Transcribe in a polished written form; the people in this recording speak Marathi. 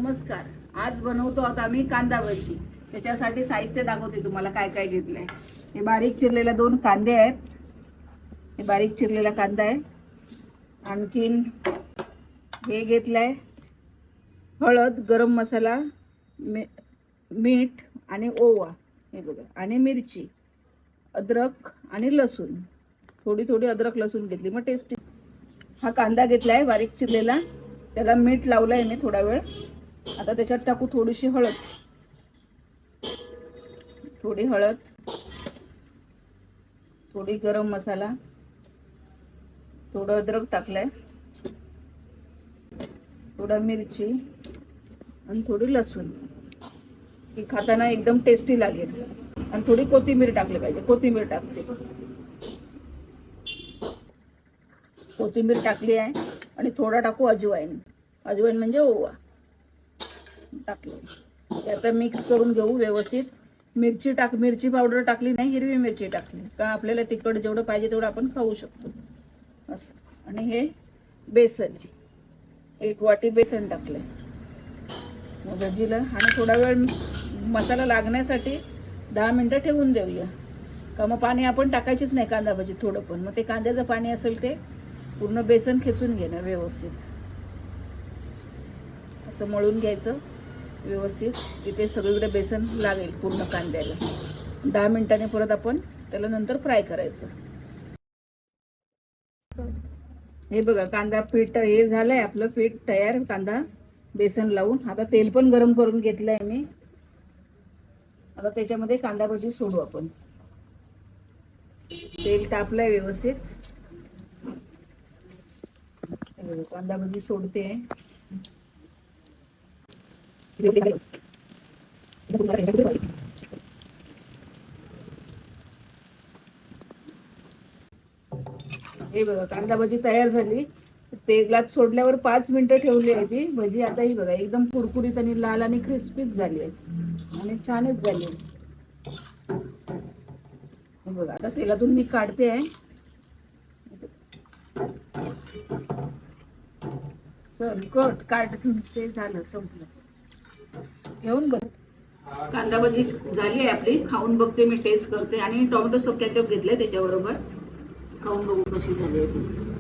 नमस्कार. आज बनवतो आता आम्ही कांदा भजी. त्याच्यासाठी साहित्य दाखवते तुम्हाला काय काय घेतलंय. हे बारीक चिरलेले 2 कांदे आहेत. हे बारीक चिरलेला कांदा आहे. आणखीन हे घेतलंय हळद, गरम मसाला, मीठ आणि ओवा, हे बघा, आणि मिरची, अद्रक आणि लसूण. थोडी थोडी अद्रक लसूण घेतली मग टेस्टी. हा कांदा घेतलाय बारीक चिरलेला, त्याला मीठ लावलंय मी थोडा वेळ. आता त्याच्यात टाकू थोडीशी हळद, थोडी हळद, थोडी गरम मसाला, थोडं अद्रक टाकलंय, थोडा मिरची आणि थोडी लसूण. ही खाताना एकदम टेस्टी लागेल. आणि थोडी कोथिंबीर टाकली पाहिजे. कोथिंबीर टाकते, कोथिंबीर टाकली आहे. आणि थोडा टाकू अजवाईन. अजवाईन म्हणजे ओवा टाकले. आता मिक्स करून घेऊ व्यवस्थित. मिरची पावडर टाकली नाही, हिरवी मिरची टाकली का आपल्याला तिखट जेवढं पाहिजे तेवढं आपण खाऊ शकतो असं. आणि हे बेसन, 1 वाटी बेसन टाकलंय भजीला. आणि थोडा वेळ मसाला लागण्यासाठी 10 मिनिटं ठेवून देऊया. का मग पाणी आपण टाकायचीच नाही कांदा भजीत थोडं पण. मग ते कांद्याचं पाणी असेल ते पूर्ण बेसन खेचून घेणं व्यवस्थित. असं मळून घ्यायचं व्यवस्थित. तिथे सगळीकडे बेसन लागेल पूर्ण कांद्याला. 10 मिनिटांनी परत आपण त्याला नंतर फ्राय करायचं. हे बघा, कांदा पीठ हे झालंय आपलं पीठ तयार. कांदा बेसन लावून आता तेल पण गरम करून घेतलंय मी. आता त्याच्यामध्ये कांदा भजी सोडू आपण. तेल तापलंय व्यवस्थित. कांदा भजी सोडते. हे बघा, कांदा भजी तयार झाली. तेलात सोडल्यावर 5 मिनिटं ठेवली आहे ती भजी. आता ही बघा एकदम कुरकुरीत आणि लाल आणि क्रिस्पीच झाली आहे आणि छानच झाली. हे बघा, आता तेलातून मी काढते आहे. चल कट काढून ते झालं, संपलं. घेऊन बघ. कांदा भजी झाली आहे आपली. खाऊन बघते मी, टेस्ट करते. आणि टोमॅटो सॉस केचप घेतलंय त्याच्याबरोबर. खाऊन बघू कशी झाली आहे ती.